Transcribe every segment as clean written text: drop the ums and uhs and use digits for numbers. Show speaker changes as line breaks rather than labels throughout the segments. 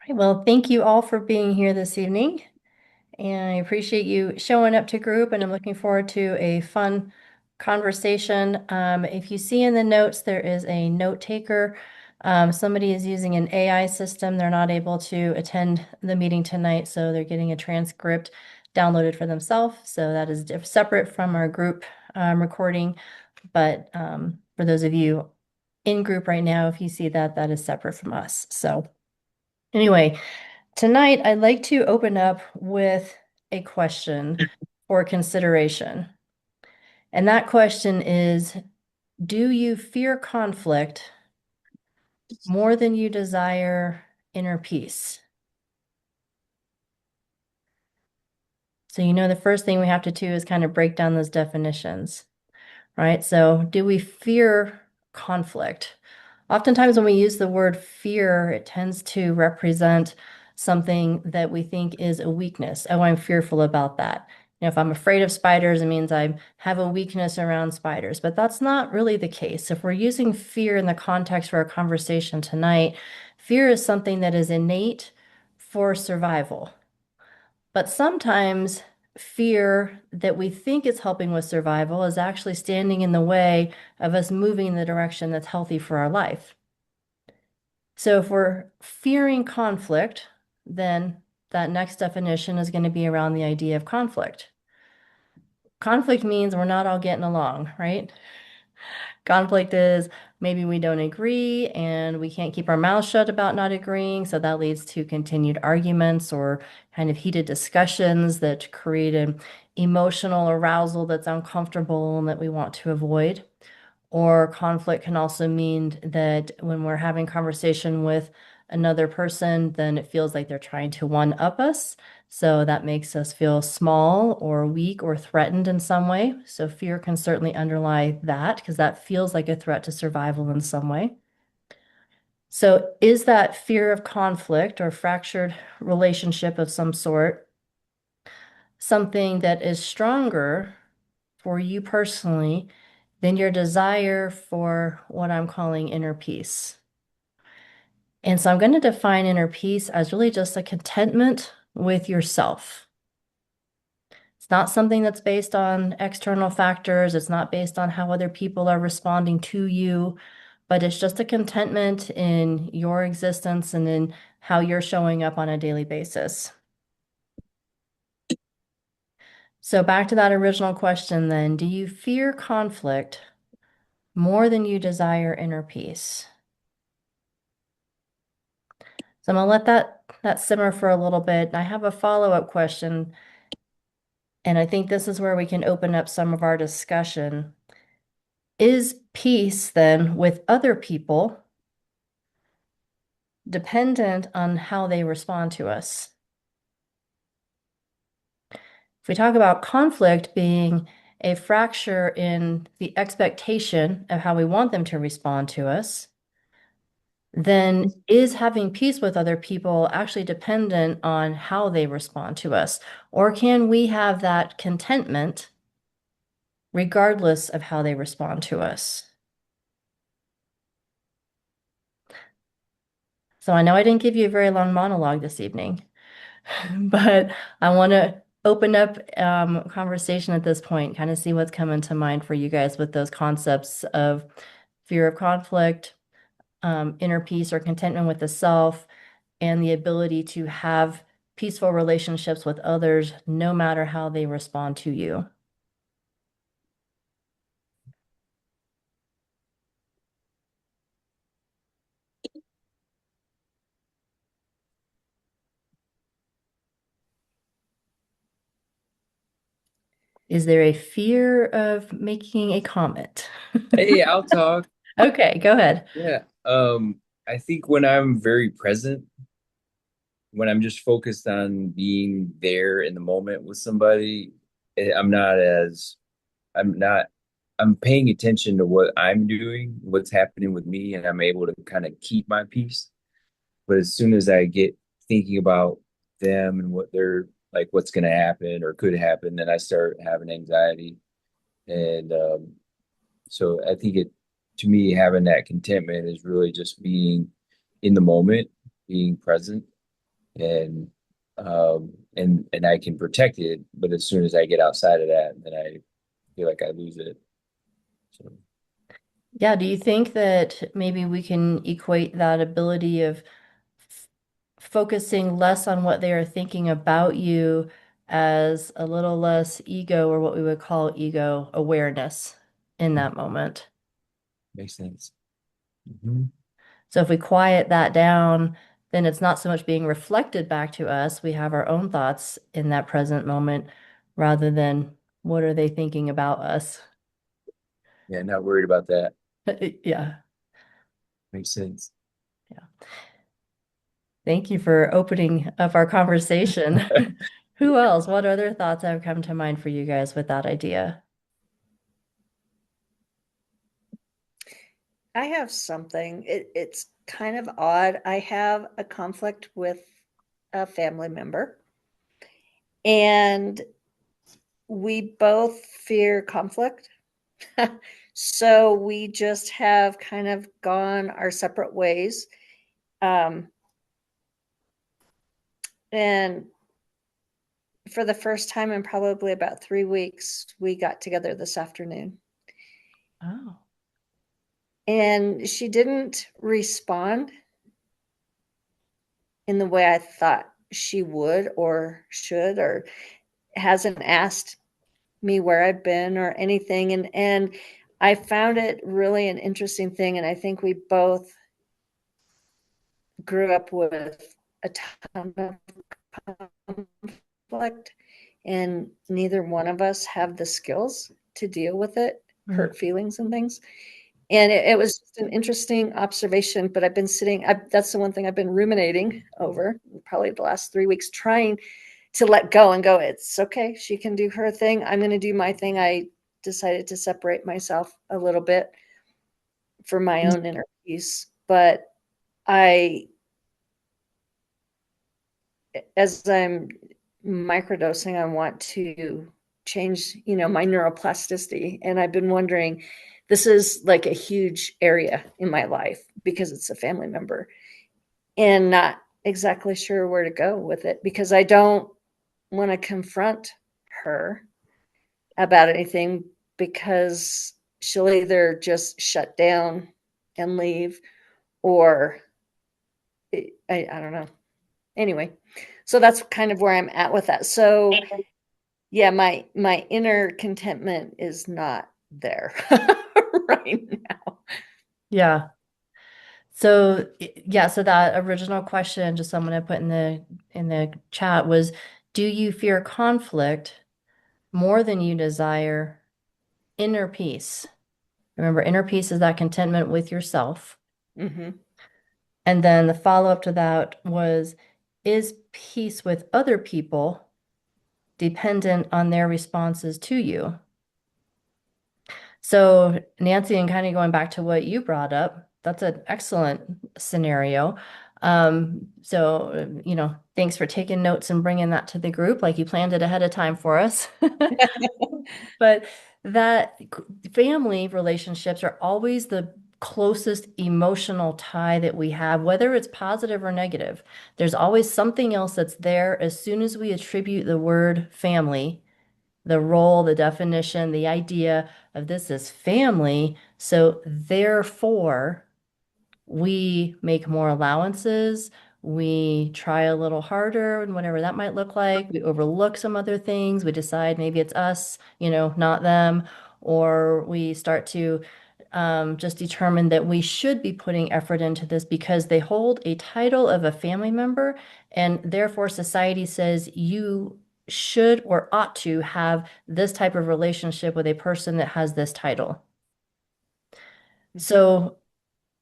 Right, well, thank you all for being here this evening. And I appreciate you showing up to group, and I'm looking forward to a fun conversation. If you see in the notes, there is a note taker. Somebody is using an AI system. They're not able to attend the meeting tonight, so they're getting a transcript downloaded for themselves. So that is separate from our group recording. But for those of you in group right now, if you see that, that is separate from us. So anyway. Tonight, I'd like to open up with a question for consideration. And that question is, do you fear conflict more than you desire inner peace? So, the first thing we have to do is kind of break down those definitions, right? So, do we fear conflict? Oftentimes, when we use the word fear, it tends to represent something that we think is a weakness. Oh, I'm fearful about that. If I'm afraid of spiders, it means I have a weakness around spiders, but that's not really the case. If we're using fear in the context for our conversation tonight, fear is something that is innate for survival. But sometimes fear that we think is helping with survival is actually standing in the way of us moving in the direction that's healthy for our life. So if we're fearing conflict, then that next definition is going to be around the idea of conflict. Conflict means we're not all getting along, right? Conflict is maybe we don't agree and we can't keep our mouths shut about not agreeing. So that leads to continued arguments or kind of heated discussions that create an emotional arousal that's uncomfortable and that we want to avoid. Or conflict can also mean that when we're having conversation with another person, then it feels like they're trying to one up us. So that makes us feel small or weak or threatened in some way. So fear can certainly underlie that because that feels like a threat to survival in some way. So is that fear of conflict or fractured relationship of some sort something that is stronger for you personally than your desire for what I'm calling inner peace? And so I'm going to define inner peace as really just a contentment with yourself. It's not something that's based on external factors. It's not based on how other people are responding to you, but it's just a contentment in your existence and in how you're showing up on a daily basis. So back to that original question then, do you fear conflict more than you desire inner peace? So I'm gonna let that simmer for a little bit. I have a follow-up question, and I think this is where we can open up some of our discussion. Is peace then with other people dependent on how they respond to us? If we talk about conflict being a fracture in the expectation of how we want them to respond to us, then is having peace with other people actually dependent on how they respond to us? Or can we have that contentment regardless of how they respond to us? So I know I didn't give you a very long monologue this evening, but I want to open up conversation at this point, kind of see what's coming to mind for you guys with those concepts of fear of conflict, inner peace or contentment with the self, and the ability to have peaceful relationships with others, no matter how they respond to you. Is there a fear of making a comment?
Hey, I'll talk.
Okay, go ahead.
Yeah. I think when I'm very present, when I'm just focused on being there in the moment with somebody, I'm not as I'm not I'm paying attention to what I'm doing, what's happening with me, and I'm able to kind of keep my peace. But as soon as I get thinking about them and what they're like, what's going to happen or could happen, then I start having anxiety. And so I think to me, having that contentment is really just being in the moment, being present. and I can protect it, but as soon as I get outside of that, then I feel like I lose it. So
Yeah, do you think that maybe we can equate that ability of f- focusing less on what they are thinking about you as a little less ego, or what we would call ego awareness in that moment?
makes sense. Hmm.
So if we quiet that down, then it's not so much being reflected back to us. We have our own thoughts in that present moment rather than what are they thinking about us?
Yeah, not worried about that.
Yeah.
Makes sense.
Yeah. Thank you for opening up our conversation. Who else? What other thoughts have come to mind for you guys with that idea?
I have something. It's kind of odd. I have a conflict with a family member, and we both fear conflict. So we just have kind of gone our separate ways. Um, and for the first time in probably about 3 weeks, we got together this afternoon.
Oh,
And she didn't respond in the way I thought she would or should, or hasn't asked me where I've been or anything. And I found it really an interesting thing. And I think we both grew up with a ton of conflict, and neither one of us have the skills to deal with it,
mm,
hurt feelings and things. And it was just an interesting observation. But I've been that's the one thing I've been ruminating over probably the last 3 weeks, trying to let go and go, it's okay. She can do her thing. I'm going to do my thing. I decided to separate myself a little bit for my own inner peace. But I, as I'm microdosing, I want to change, my neuroplasticity. And I've been wondering, this is like a huge area in my life because it's a family member, and not exactly sure where to go with it because I don't want to confront her about anything because she'll either just shut down and leave, or I don't know. Anyway, so that's kind of where I'm at with that. So yeah, my inner contentment is not there right now.
yeah. So yeah, so that original question, just I'm gonna put in the chat was, do you fear conflict more than you desire inner peace? Remember, inner peace is that contentment with yourself.
Mm-hmm.
And then the follow-up to that was, is peace with other people dependent on their responses to you? So, Nancy, and kind of going back to what you brought up, that's an excellent scenario. Thanks for taking notes and bringing that to the group like you planned it ahead of time for us. But that family relationships are always the closest emotional tie that we have, whether it's positive or negative. There's always something else that's there as soon as we attribute the word family, the role, the definition, the idea of this is family. So therefore, we make more allowances. We try a little harder and whatever that might look like. We overlook some other things. We decide maybe it's us, not them. Or we start to just determine that we should be putting effort into this because they hold a title of a family member, and therefore society says you should or ought to have this type of relationship with a person that has this title. So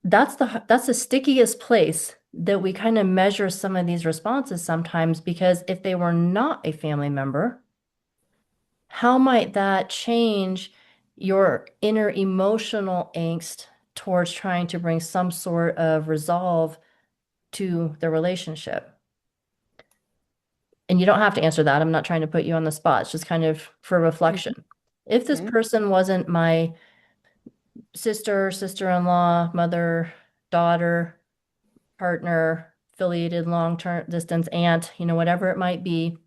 that's the stickiest place that we kind of measure some of these responses sometimes, because if they were not a family member, how might that change your inner emotional angst towards trying to bring some sort of resolve to the relationship? And you don't have to answer that. I'm not trying to put you on the spot. It's just kind of for reflection. If this
Mm-hmm.
person wasn't my sister, sister-in-law, mother, daughter, partner, affiliated long-term distance aunt, whatever it might be,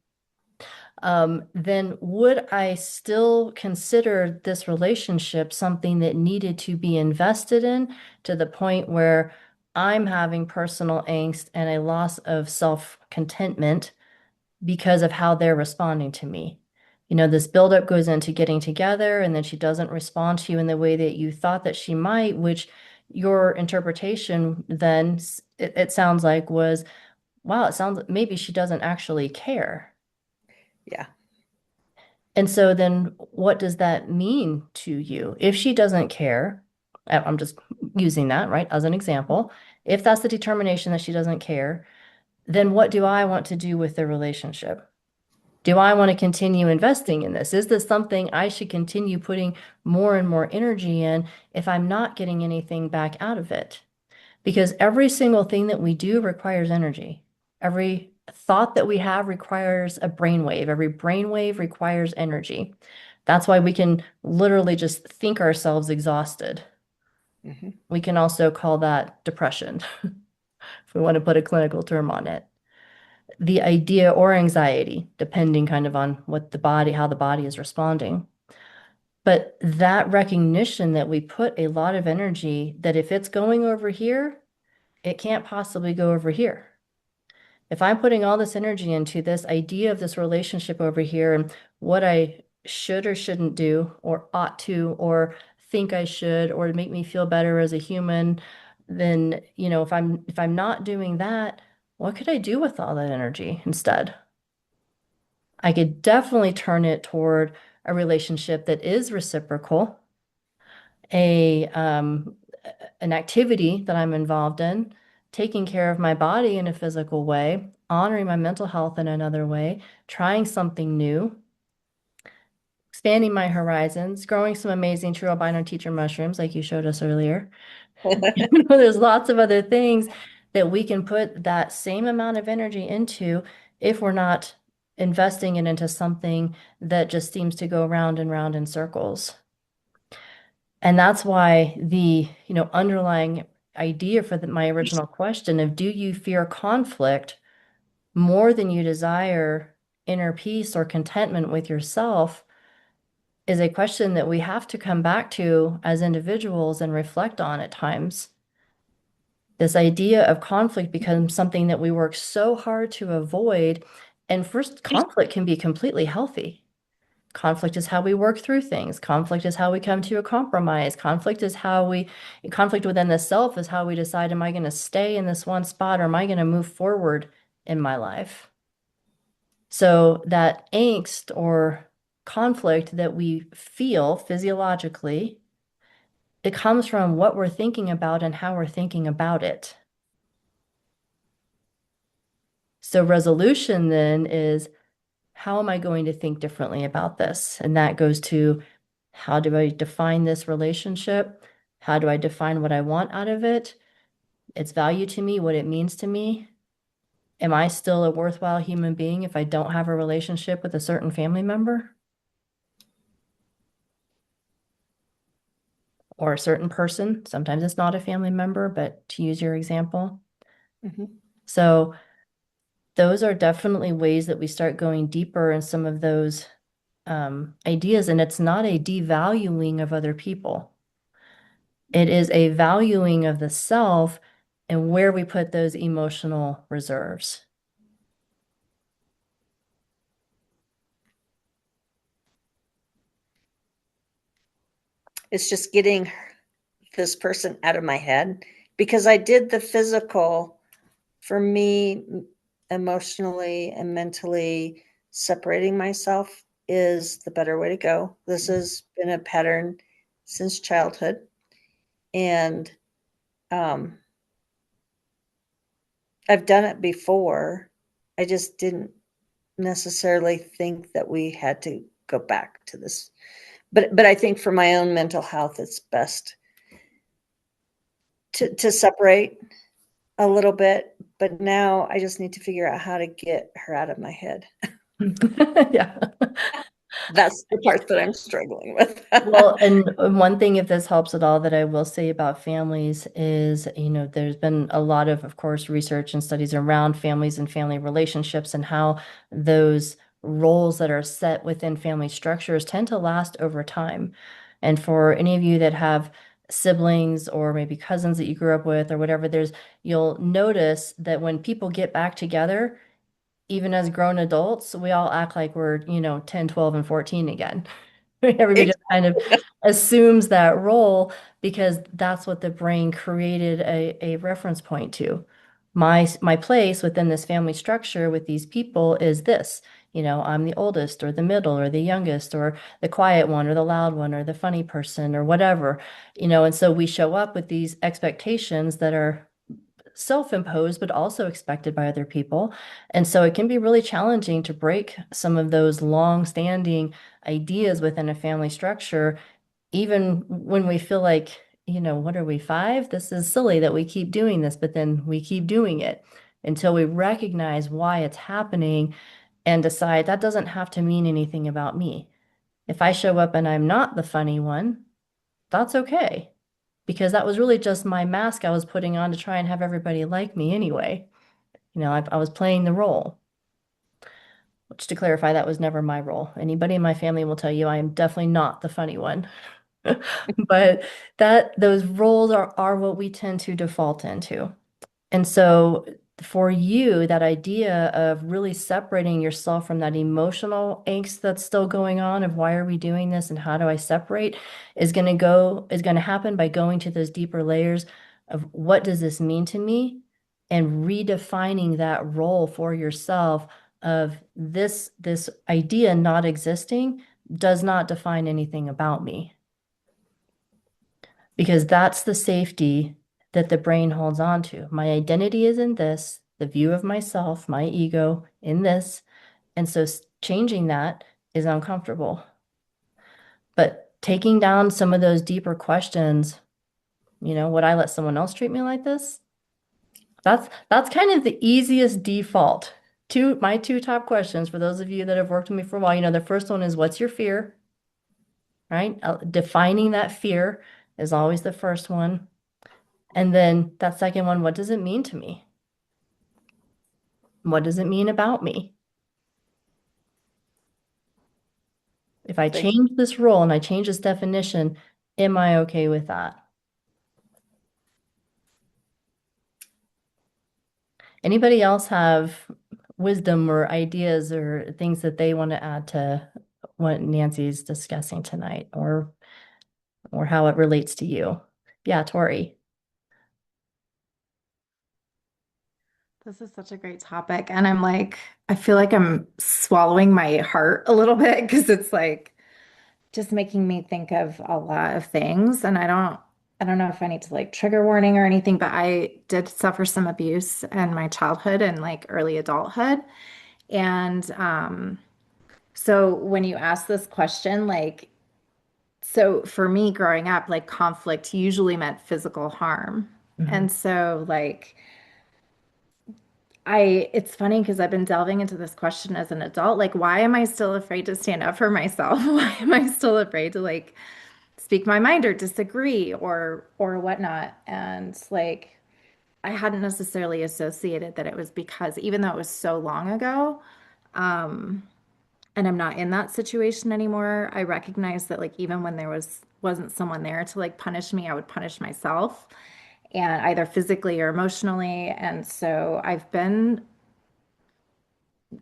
then would I still consider this relationship something that needed to be invested in to the point where I'm having personal angst and a loss of self-contentment because of how they're responding to me? This buildup goes into getting together, and then she doesn't respond to you in the way that you thought that she might, which your interpretation then, it sounds like, was, wow, it sounds maybe she doesn't actually care.
Yeah.
And so then what does that mean to you? If she doesn't care, I'm just using that, right, as an example. If that's the determination that she doesn't care, then what do I want to do with the relationship? Do I want to continue investing in this? Is this something I should continue putting more and more energy in if I'm not getting anything back out of it? Because every single thing that we do requires energy. Every thought that we have requires a brainwave. Every brainwave requires energy. That's why we can literally just think ourselves exhausted.
Mm-hmm.
We can also call that depression, if we want to put a clinical term on it. The idea or anxiety, depending kind of on how the body is responding. But that recognition that we put a lot of energy, that if it's going over here, it can't possibly go over here. If I'm putting all this energy into this idea of this relationship over here and what I should or shouldn't do, or ought to, or think I should, or to make me feel better as a human, then, if I'm not doing that, what could I do with all that energy instead? I could definitely turn it toward a relationship that is reciprocal, a an activity that I'm involved in, taking care of my body in a physical way, honoring my mental health in another way, trying something new, expanding my horizons, growing some amazing true albino teacher mushrooms like you showed us earlier. There's lots of other things that we can put that same amount of energy into if we're not investing it into something that just seems to go round and round in circles. And that's why the, underlying idea for my original question of, do you fear conflict more than you desire inner peace or contentment with yourself, is a question that we have to come back to as individuals and reflect on at times. This idea of conflict becomes something that we work so hard to avoid. And first, conflict can be completely healthy. Conflict is how we work through things. Conflict is how we come to a compromise. Conflict within the self is how we decide, am I going to stay in this one spot, or am I going to move forward in my life? So that angst or conflict that we feel physiologically, it comes from what we're thinking about and how we're thinking about it. So resolution then is, how am I going to think differently about this? And that goes to, how do I define this relationship? How do I define what I want out of it? Its value to me, what it means to me. Am I still a worthwhile human being if I don't have a relationship with a certain family member or a certain person? Sometimes it's not a family member, but to use your example.
Mm-hmm.
So those are definitely ways that we start going deeper in some of those ideas. And it's not a devaluing of other people. It is a valuing of the self and where we put those emotional reserves.
It's just getting this person out of my head, because I did the physical. For me, emotionally and mentally separating myself is the better way to go. This has been a pattern since childhood. And I've done it before. I just didn't necessarily think that we had to go back to this. But I think for my own mental health, it's best to separate a little bit. But now I just need to figure out how to get her out of my head.
Yeah.
That's the part that I'm struggling with.
Well, and one thing, if this helps at all, that I will say about families is, there's been a lot of course, research and studies around families and family relationships and how those roles that are set within family structures tend to last over time. And for any of you that have siblings or maybe cousins that you grew up with or whatever, you'll notice that when people get back together, even as grown adults, we all act like we're, 10, 12, and 14 again. Everybody just kind of assumes that role because that's what the brain created a reference point to. My place within this family structure with these people is this. I'm the oldest or the middle or the youngest or the quiet one or the loud one or the funny person or whatever, and so we show up with these expectations that are self-imposed, but also expected by other people. And so it can be really challenging to break some of those long-standing ideas within a family structure, even when we feel like, what are we, 5? This is silly that we keep doing this, but then we keep doing it until we recognize why it's happening and decide that doesn't have to mean anything about me. If I show up and I'm not the funny one, that's okay because that was really just my mask I was putting on to try and have everybody like me anyway. I was playing the role, which to clarify, that was never my role. Anybody in my family will tell you I am definitely not the funny one. But those roles are what we tend to default into. And so for you, that idea of really separating yourself from that emotional angst that's still going on of why are we doing this and how do I separate is going to happen by going to those deeper layers of what does this mean to me and redefining that role for yourself of this idea not existing does not define anything about me because that's the safety that the brain holds on to. My identity is in this, the view of myself, my ego in this. And so changing that is uncomfortable. But taking down some of those deeper questions, would I let someone else treat me like this? That's kind of the easiest default. My two top questions for those of you that have worked with me for a while, the first one is what's your fear, right? Defining that fear is always the first one. And then that second one, what does it mean to me? What does it mean about me? If I
Like,
change this role and I change this definition, am I okay with that? Anybody else have wisdom or ideas or things that they want to add to what Nancy's discussing tonight or how it relates to you? Yeah, Tori.
This is such a great topic. And I'm like, I feel like I'm swallowing my heart a little bit because it's like just making me think of a lot of things. And I don't know if I need to like trigger warning or anything, but I did suffer some abuse in my childhood and like early adulthood. And so when you ask this question, like, so for me growing up, like conflict usually meant physical harm.
Mhm.
And so like it's funny because I've been delving into this question as an adult. Like, why am I still afraid to stand up for myself? Why am I still afraid to like speak my mind or disagree or whatnot? And like, I hadn't necessarily associated that it was because even though it was so long ago, and I'm not in that situation anymore, I recognize that like even when there wasn't someone there to like punish me, I would punish myself and either physically or emotionally. And so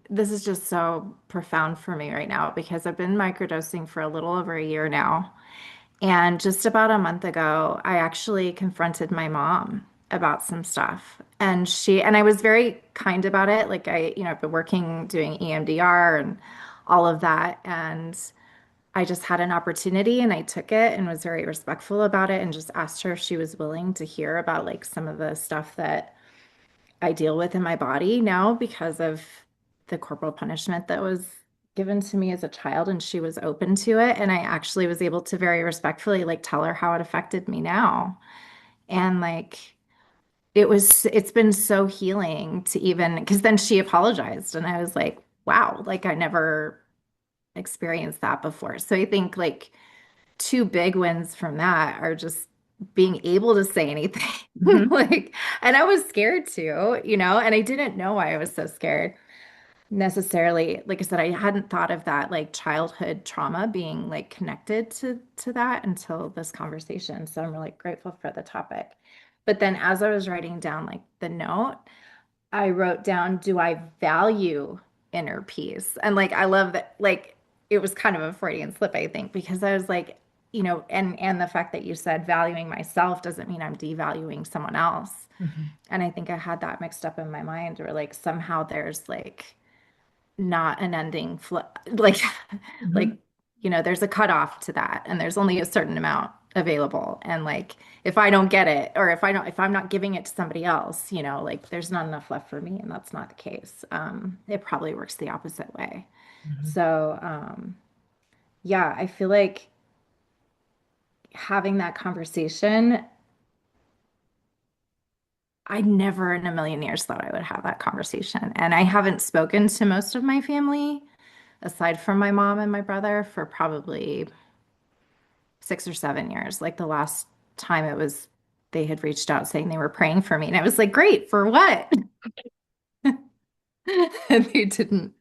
this is just so profound for me right now because I've been microdosing for a little over a year now. And just about a month ago, I actually confronted my mom about some stuff. And I was very kind about it. Like I've been working doing EMDR and all of that. And I just had an opportunity and I took it and was very respectful about it and just asked her if she was willing to hear about like some of the stuff that I deal with in my body now because of the corporal punishment that was given to me as a child, and she was open to it. And I actually was able to very respectfully like tell her how it affected me now. And like it's been so healing to even because then she apologized and I was like, wow, like I never experienced that before. So I think like two big wins from that are just being able to say anything.
Hmm.
Like, and I was scared too, and I didn't know why I was so scared necessarily. Like I said, I hadn't thought of that like childhood trauma being like connected to that until this conversation. So I'm really grateful for the topic. But then as I was writing down like the note, I wrote down, do I value inner peace? And like I love that like it was kind of a Freudian slip, I think, because I was like, and the fact that you said valuing myself doesn't mean I'm devaluing someone else.
Hmm.
And I think I had that mixed up in my mind, or like somehow there's like not an ending flow, like like
Hmm.
there's a cutoff to that, and there's only a certain amount available. And like if I don't get it, or if I'm not giving it to somebody else, like there's not enough left for me, and that's not the case. It probably works the opposite way.
Hmm.
So yeah, I feel like having that conversation, I never in a million years thought I would have that conversation. And I haven't spoken to most of my family aside from my mom and my brother for probably 6 or 7 years. Like the last time it was, they had reached out saying they were praying for me. And I was like, great, for what? And they didn't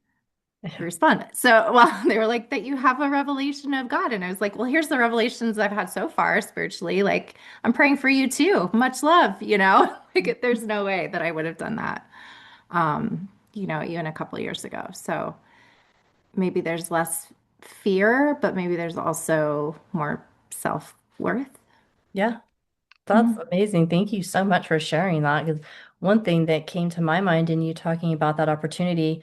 respond. So, well, they were like, that you have a revelation of God. And I was like, well, here's the revelations I've had so far spiritually. Like, I'm praying for you too. Much love. Like, there's no way that I would have done that, even a couple of years ago. So maybe there's less fear, but maybe there's also more self-worth.
Yeah, that's
Mm.
amazing. Thank you so much for sharing that. Because one thing that came to my mind in you talking about that opportunity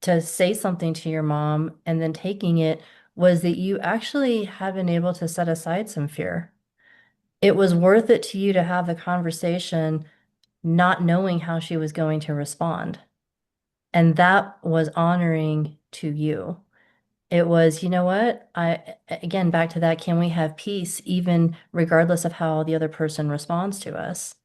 to say something to your mom and then taking it was that you actually have been able to set aside some fear. It was worth it to you to have the conversation, not knowing how she was going to respond. And that was honoring to you. It was, you know what? Again, back to that, can we have peace even regardless of how the other person responds to us?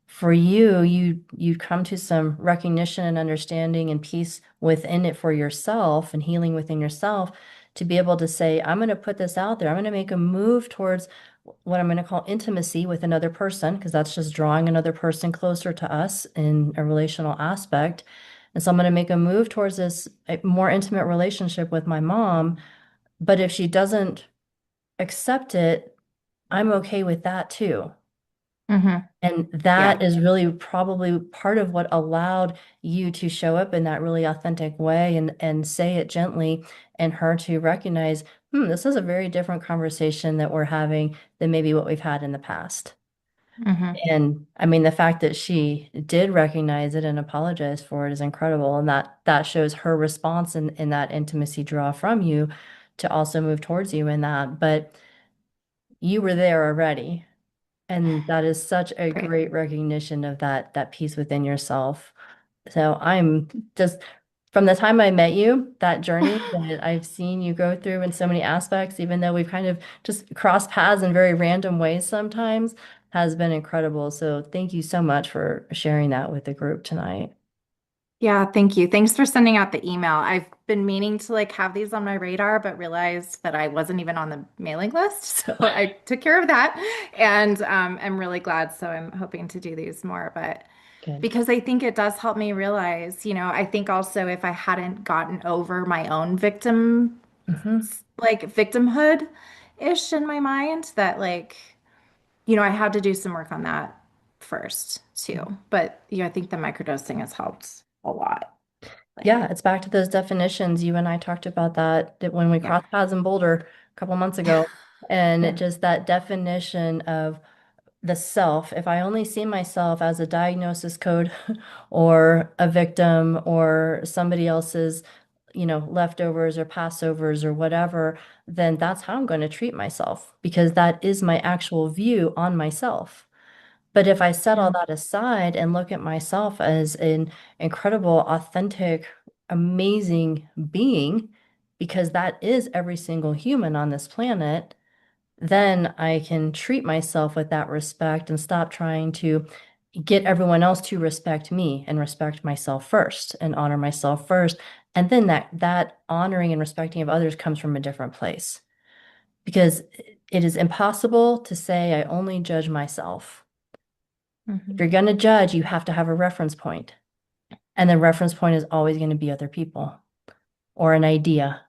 For you, you come to some recognition and understanding and peace within it for yourself and healing within yourself to be able to say, I'm going to put this out there. I'm going to make a move towards what I'm going to call intimacy with another person, because that's just drawing another person closer to us in a relational aspect. And so I'm going to make a move towards this more intimate relationship with my mom. But if she doesn't accept it, I'm okay with that too.
Hmm.
And
Yeah.
that is really probably part of what allowed you to show up in that really authentic way and say it gently, and her to recognize, this is a very different conversation that we're having than maybe what we've had in the past.
Hmm.
And I mean, the fact that she did recognize it and apologize for it is incredible. And that shows her response in that intimacy draw from you to also move towards you in that. But you were there already. And that is such a
Great.
great recognition of that peace within yourself. So I'm just from the time I met you, that journey that I've seen you go through in so many aspects, even though we've kind of just crossed paths in very random ways sometimes, has been incredible. So thank you so much for sharing that with the group tonight.
Yeah, thank you. Thanks for sending out the email. I've been meaning to like have these on my radar, but realized that I wasn't even on the mailing list. So I took care of that, and I'm really glad. So I'm hoping to do these more, but
Good.
because I think it does help me realize, I think also if I hadn't gotten over my own
Hmm.
like victimhood-ish in my mind, that like, I had to do some work on that first too. But I think the microdosing has helped a lot. Like,
Yeah, it's back to those definitions. You and I talked about that when we
yeah.
crossed paths in Boulder a couple months ago. And it
Yeah.
just that definition of the self, if I only see myself as a diagnosis code or a victim or somebody else's, leftovers or passovers or whatever, then that's how I'm going to treat myself because that is my actual view on myself. But if I set all
Yeah.
that aside and look at myself as an incredible, authentic, amazing being, because that is every single human on this planet, then I can treat myself with that respect and stop trying to get everyone else to respect me and respect myself first and honor myself first And then that honoring and respecting of others comes from a different place because it is impossible to say I only judge myself. If
Mhm.
you're going to judge, you have to have a reference point. And the reference point is always going to be other people or an idea.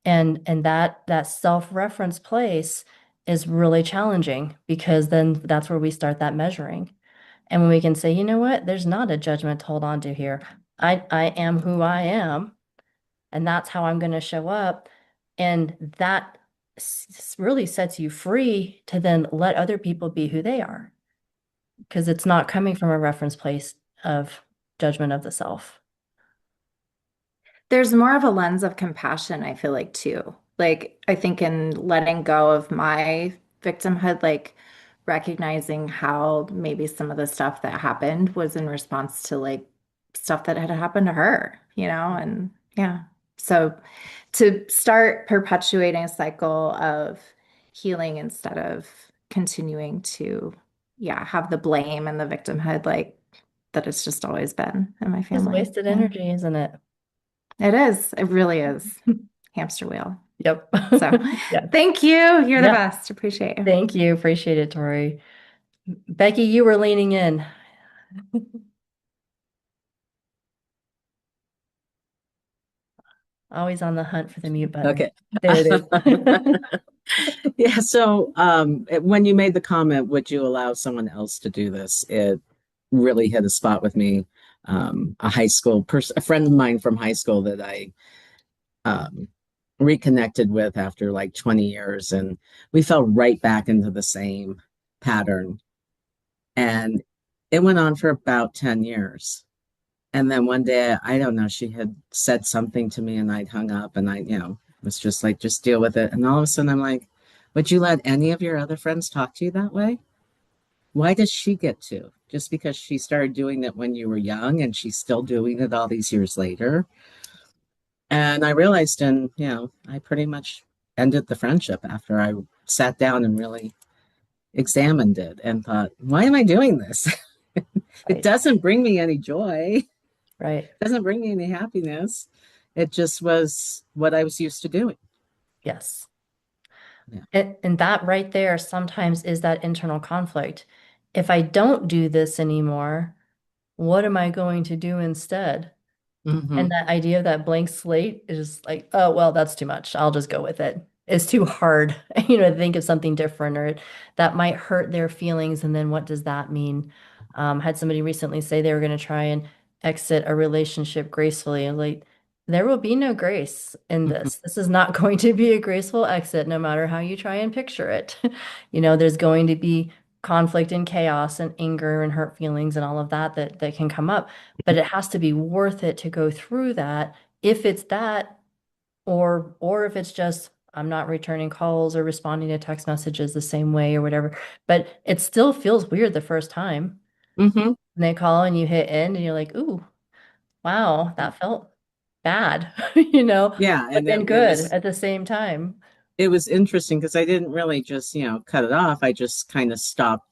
And that self-reference place is really challenging because then that's where we start that measuring. And when we can say, you know what, there's not a judgment to hold on to here. I am who I am, and that's how I'm going to show up. And that really sets you free to then let other people be who they are because it's not coming from a reference place of judgment of the self.
There's more of a lens of compassion, I feel like, too. Like, I think in letting go of my victimhood, like recognizing how maybe some of the stuff that happened was in response to like stuff that had happened to her, you know? And yeah. So to start perpetuating a cycle of healing instead of continuing to, yeah, have the blame and the victimhood, like that it's just always been in my
It's
family.
wasted
Yeah.
energy, isn't it?
It is. It really is. Hamster wheel.
Yep.
So
Yeah.
thank you. You're the
Yeah.
best. Appreciate you.
Thank you. Appreciate it, Tori. Becky, you were leaning in. Always on the hunt for the mute button.
Okay.
There it is.
Yeah, so when you made the comment, would you allow someone else to do this? It really hit a spot with me. A high school person, a friend of mine from high school that I um, reconnected with after like 20 years, and we fell right back into the same pattern. And it went on for about 10 years. And then one day, I don't know, she had said something to me and I'd hung up and was just like, just deal with it. And all of a sudden I'm like, would you let any of your other friends talk to you that way? Why does she get to? Just because she started doing it when you were young and she's still doing it all these years later. And I realized, I pretty much ended the friendship after I sat down and really examined it and thought, why am I doing this? It
Right.
doesn't bring me any joy.
Right.
Doesn't bring me any happiness. It just was what I was used to doing.
Yes.
Yeah.
And that right there sometimes is that internal conflict. If I don't do this anymore, what am I going to do instead? And
Hmm.
that idea of that blank slate is like, oh, well, that's too much. I'll just go with it. It's too hard, to think of something different or that might hurt their feelings. And then what does that mean? Had somebody recently say they were going to try and exit a relationship gracefully. And like, there will be no grace in
Hmm.
this. This is not going to be a graceful exit, no matter how you try and picture it. There's going to be conflict and chaos and anger and hurt feelings and all of that can come up, but it has to be worth it to go through that if it's that or if it's just I'm not returning calls or responding to text messages the same way or whatever. But it still feels weird the first time.
Hmm.
And they call and you hit end and you're like, ooh, wow, that felt bad,
Yeah,
but
and
then good at the same time.
it was interesting because I didn't really just, cut it off. I just kind of stopped.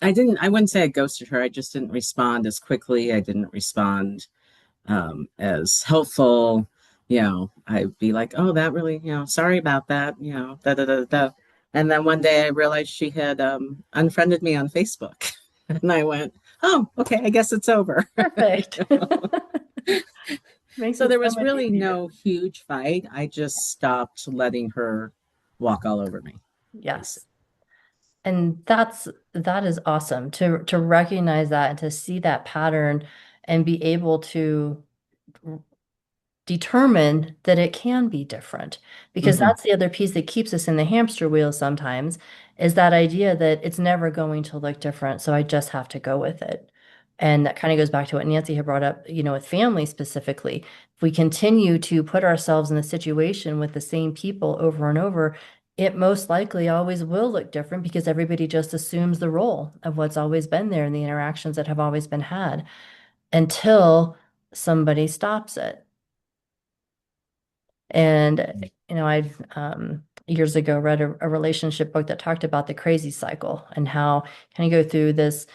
I wouldn't say I ghosted her. I just didn't respond as quickly. I didn't respond as helpful. I'd be like, oh, that really, sorry about that, da da da da. And then one day I realized she had unfriended me on Facebook. And I went, oh, okay, I guess it's over.
Perfect. Makes
So
it
there
so
was
much
really
easier.
no huge fight. I just stopped letting her walk all over me, basically.
Yes. And that is awesome to recognize that and to see that pattern and be able to determine that it can be different because
Hmm.
that's the other piece that keeps us in the hamster wheel sometimes is that idea that it's never going to look different, so I just have to go with it. And that kind of goes back to what Nancy had brought up, with family specifically. If we continue to put ourselves in a situation with the same people over and over, it most likely always will look different because everybody just assumes the role of what's always been there and the interactions that have always been had until somebody stops it. And, I years ago read a relationship book that talked about the crazy cycle and how kind of go through this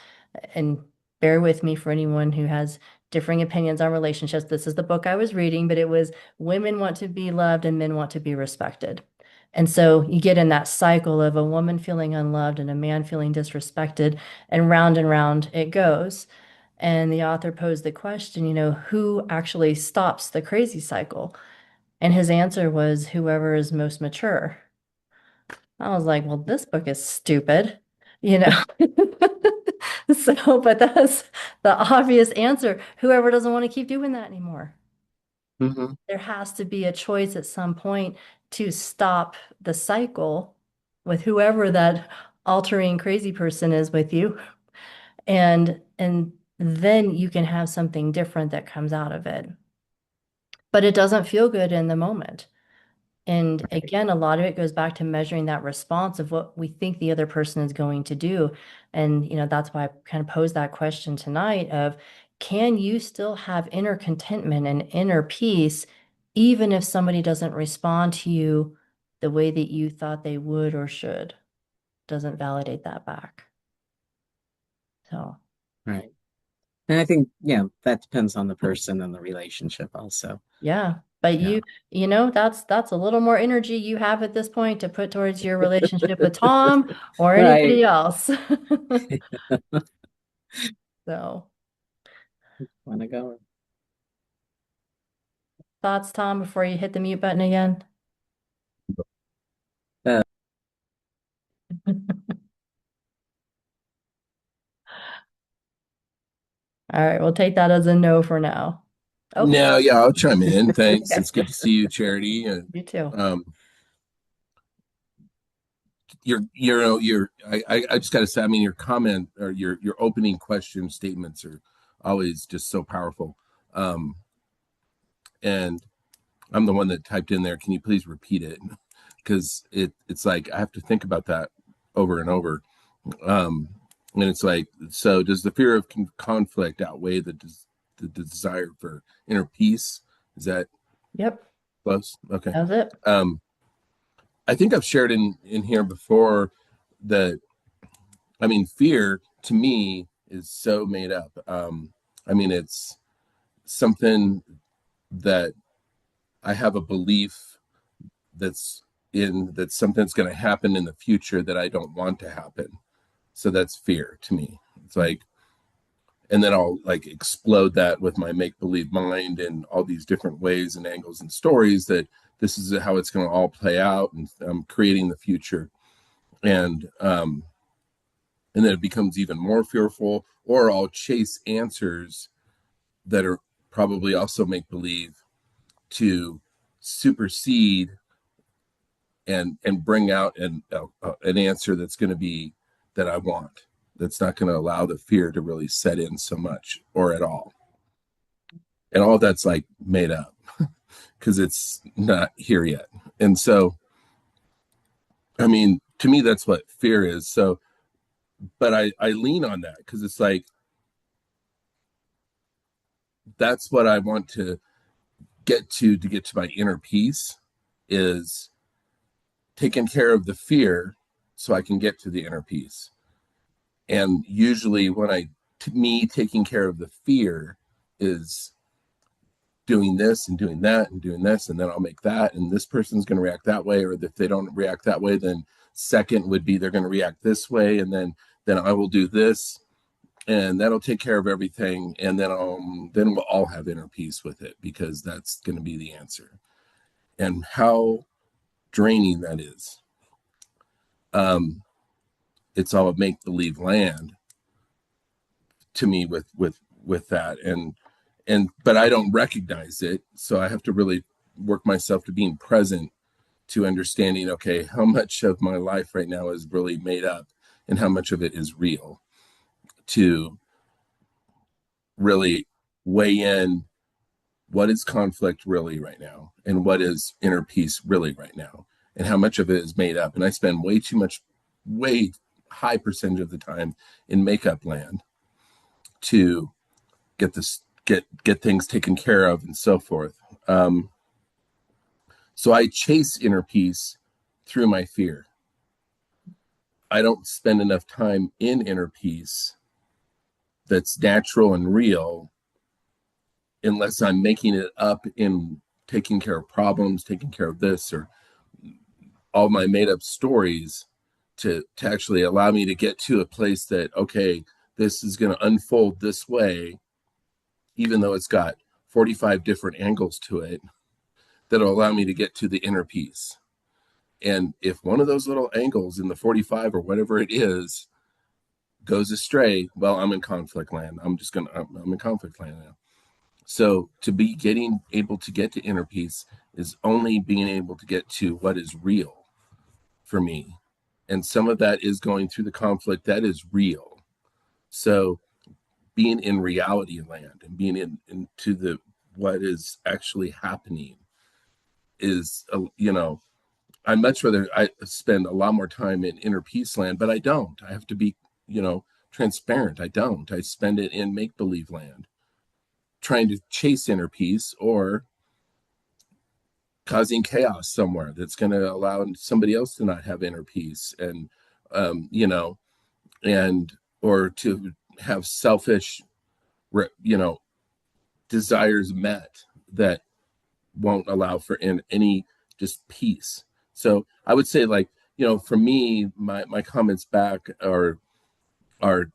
and bear with me for anyone who has differing opinions on relationships. This is the book I was reading, but it was women want to be loved and men want to be respected. And so you get in that cycle of a woman feeling unloved and a man feeling disrespected, and round it goes. And the author posed the question, who actually stops the crazy cycle? And his answer was whoever is most mature. I was like, well, this book is stupid, you know. So, but that's the obvious answer. Whoever doesn't want to keep doing that anymore.
Hmm.
There has to be a choice at some point to stop the cycle with whoever that altering crazy person is with you. And then you can have something different that comes out of it. But it doesn't feel good in the moment. And again, a lot of it goes back to measuring that response of what we think the other person is going to do. And, that's why I kind of posed that question tonight of, can you still have inner contentment and inner peace, even if somebody doesn't respond to you the way that you thought they would or should? Doesn't validate that back. So,
Right. And I think, yeah, that depends on the person and the relationship also.
yeah. But
Yeah.
that's a little more energy you have at this point to put towards your relationship with Tom or
Right.
anybody else. So,
Want to go?
thoughts, Tom, before you hit the mute button again?
Uh,
All right, we'll take that as a no for now. Oh,
No, yeah, I'll chime in. Thanks.
okay.
It's good to see you, Charity. And
You too.
um, I just got to say, I mean, your comment or your opening question statements are always just so powerful. Um, and I'm the one that typed in there. Can you please repeat it? Because it's like I have to think about that over and over. Um, and it's like, so does the fear of conflict outweigh the desire for inner peace? Is that
Yep,
close? Okay.
that was it.
Um, I think I've shared in here before that I mean fear to me is so made up. I mean it's something that I have a belief that's that something's going to happen in the future that I don't want to happen. So that's fear to me. It's like, and then I'll like explode that with my make believe mind and all these different ways and angles and stories that this is how it's going to all play out, and I'm creating the future. And and then it becomes even more fearful, or I'll chase answers that are probably also make believe to supersede and bring out an answer that's going to be that I want, that's not going to allow the fear to really set in so much or at all. And all that's like made up because it's not here yet. And so I mean, to me that's what fear is. So but I lean on that because it's like that's what I want to get to my inner peace is taking care of the fear so I can get to the inner peace. And usually when me taking care of the fear is doing this and doing that and doing this, and then I'll make that, and this person's going to react that way, or if they don't react that way, then second would be they're going to react this way, and then I will do this, and that'll take care of everything, and then we'll all have inner peace with it because that's going to be the answer. And how draining that is. It's all a make believe land to me with that, and but I don't recognize it, so I have to really work myself to being present to understanding, okay, how much of my life right now is really made up and how much of it is real, to really weigh in what is conflict really right now and what is inner peace really right now and how much of it is made up. And I spend way high percentage of the time in makeup land to get things taken care of and so forth. So I chase inner peace through my fear. I don't spend enough time in inner peace that's natural and real unless I'm making it up in taking care of problems, taking care of this, or all my made up stories to actually allow me to get to a place that, okay, this is going to unfold this way, even though it's got 45 different angles to it, that'll allow me to get to the inner peace. And if one of those little angles in the 45 or whatever it is goes astray, well, I'm in conflict land. I'm in conflict land now. So to be getting able to get to inner peace is only being able to get to what is real for me. And some of that is going through the conflict that is real. So being in reality land and being into the what is actually happening is, I'd much rather I spend a lot more time in inner peace land, but I don't. I have to be, transparent. I don't. I spend it in make believe land, trying to chase inner peace or causing chaos somewhere that's going to allow somebody else to not have inner peace, and and or to have selfish, desires met that won't allow for any just peace. So I would say, like, for me, my comments back are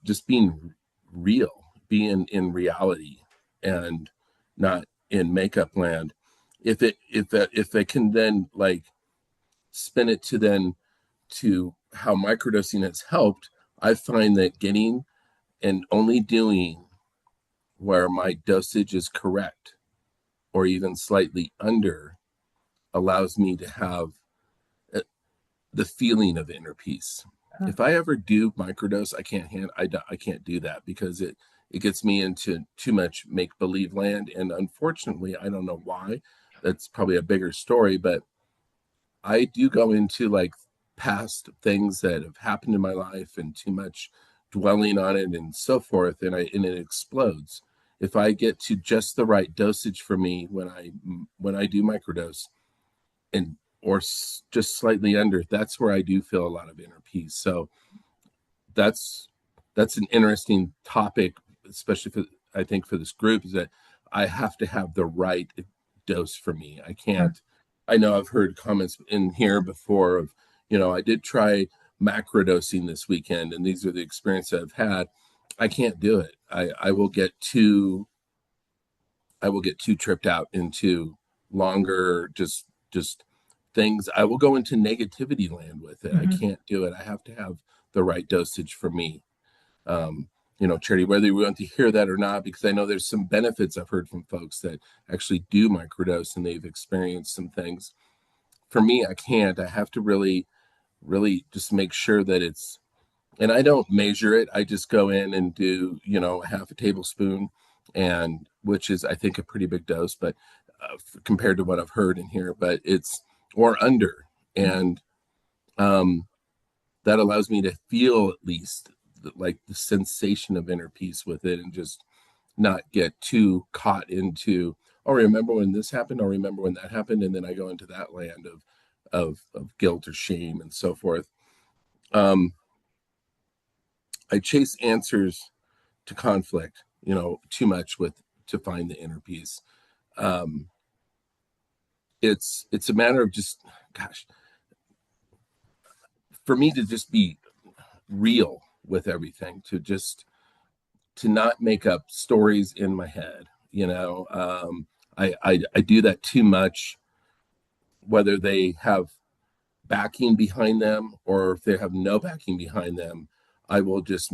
just being real, being in reality, and not in makeup land. If they can then like spin it to how microdosing has helped, I find that getting and only doing where my dosage is correct or even slightly under allows me to have the feeling of inner peace. If I ever do microdose, I can't do that because it gets me into too much make believe land, and unfortunately, I don't know why. That's probably a bigger story, but I do go into like past things that have happened in my life and too much dwelling on it and so forth, and it explodes. If I get to just the right dosage for me when I do microdose, and or just slightly under, that's where I do feel a lot of inner peace. So that's an interesting topic, especially for, I think, for this group, is that I have to have the right dose for me. I can't. I know I've heard comments in here before of, I did try macrodosing this weekend, and these are the experiences I've had. I can't do it. I will get too tripped out into longer just things. I will go into negativity land with it. I can't do it. I have to have the right dosage for me. Charity, whether you want to hear that or not, because I know there's some benefits I've heard from folks that actually do microdose and they've experienced some things. For me, I can't. I have to really, really just make sure that it's, and I don't measure it. I just go in and do, half a tablespoon, and which is, I think, a pretty big dose, but compared to what I've heard in here, but it's, or under. And that allows me to feel at least like the sensation of inner peace with it, and just not get too caught into, oh, remember when this happened, or remember when that happened, and then I go into that land of guilt or shame and so forth. I chase answers to conflict, too much to find the inner peace. It's a matter of just, gosh, for me to just be real with everything, to not make up stories in my head. I do that too much, whether they have backing behind them or if they have no backing behind them. I will just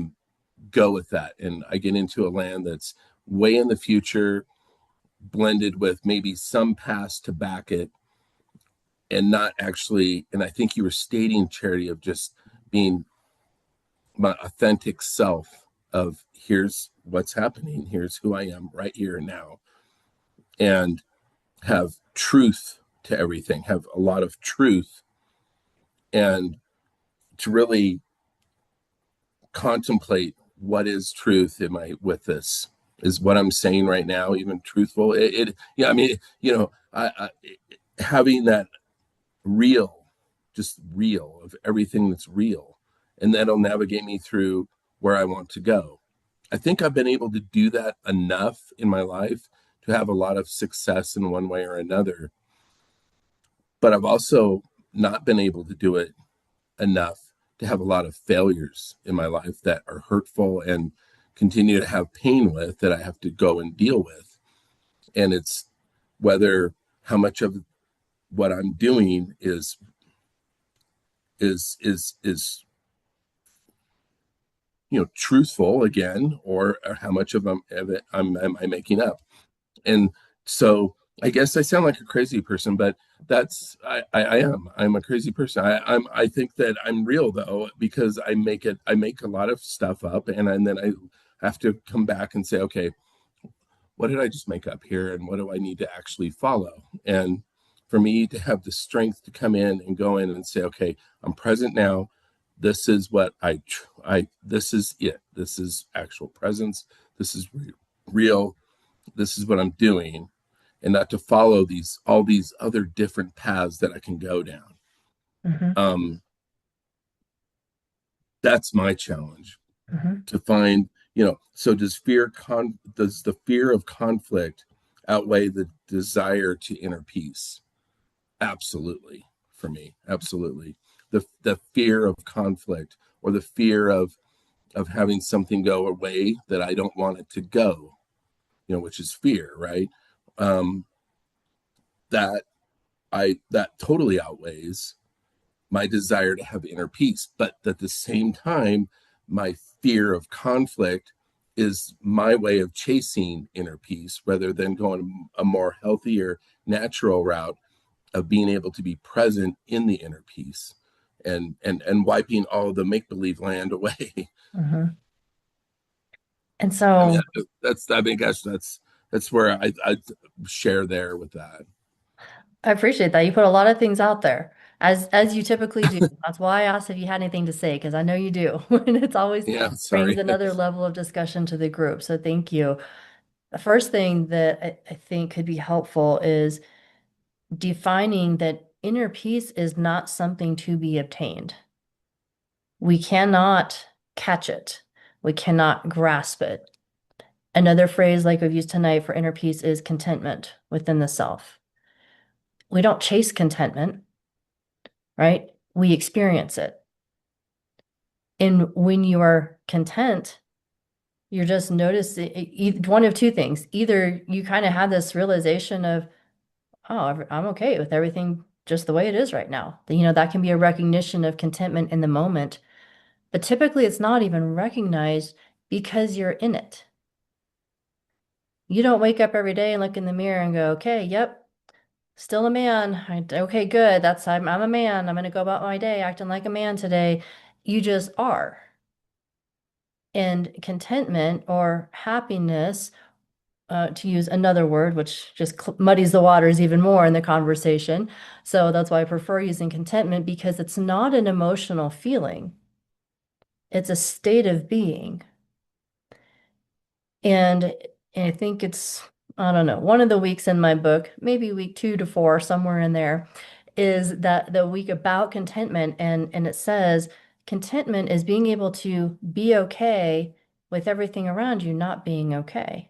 go with that, and I get into a land that's way in the future, blended with maybe some past to back it, and not actually, and I think you were stating, Charity, of just being my authentic self of, here's what's happening, here's who I am right here and now, and have truth to everything, have a lot of truth, and to really contemplate what is truth. Am I with this? Is what I'm saying right now even truthful? Yeah, I mean, I having that real, just real of everything that's real, and that'll navigate me through where I want to go. I think I've been able to do that enough in my life to have a lot of success in one way or another. But I've also not been able to do it enough to have a lot of failures in my life that are hurtful and continue to have pain with that I have to go and deal with. And it's whether how much of what I'm doing is truthful again, or how much of it am I making up. And so I guess I sound like a crazy person, but I'm a crazy person. I think that I'm real though, because I make a lot of stuff up, and then I have to come back and say, okay, what did I just make up here, and what do I need to actually follow? And for me to have the strength to come in and go in and say, okay, I'm present now. This is what this is it. This is actual presence. This is real. This is what I'm doing, and not to follow all these other different paths that I can go down.
Mm-hmm.
That's my challenge,
Mm-hmm.
to find, so does the fear of conflict outweigh the desire to inner peace? Absolutely. For me, absolutely. The fear of conflict, or the fear of having something go away that I don't want it to go, which is fear, right? um that that totally outweighs my desire to have inner peace. But at the same time, my fear of conflict is my way of chasing inner peace, rather than going a more healthier, natural route of being able to be present in the inner peace, and wiping all the make-believe land away.
Mm-hmm. And
I mean,
so
gosh, that's where I share there with that.
I appreciate that. You put a lot of things out there, as you typically do. That's why I asked if you had anything to say, because I know you do. And it's always
Yeah,
brings
sorry.
another level of discussion to the group. So thank you. The first thing that I think could be helpful is defining that inner peace is not something to be obtained. We cannot catch it. We cannot grasp it. Another phrase like we've used tonight for inner peace is contentment within the self. We don't chase contentment, right? We experience it. And when you are content, you're just noticing one of two things. Either you kind of have this realization of, oh, I'm okay with everything just the way it is right now. That can be a recognition of contentment in the moment. But typically it's not even recognized because you're in it. You don't wake up every day and look in the mirror and go, okay, yep, still a man. Okay, good. I'm a man. I'm going to go about my day acting like a man today. You just are. And contentment or happiness, to use another word, which just muddies the waters even more in the conversation. So that's why I prefer using contentment, because it's not an emotional feeling. It's a state of being. And I think I don't know, one of the weeks in my book, maybe week 2 to 4, somewhere in there, is that the week about contentment. And it says contentment is being able to be okay with everything around you not being okay.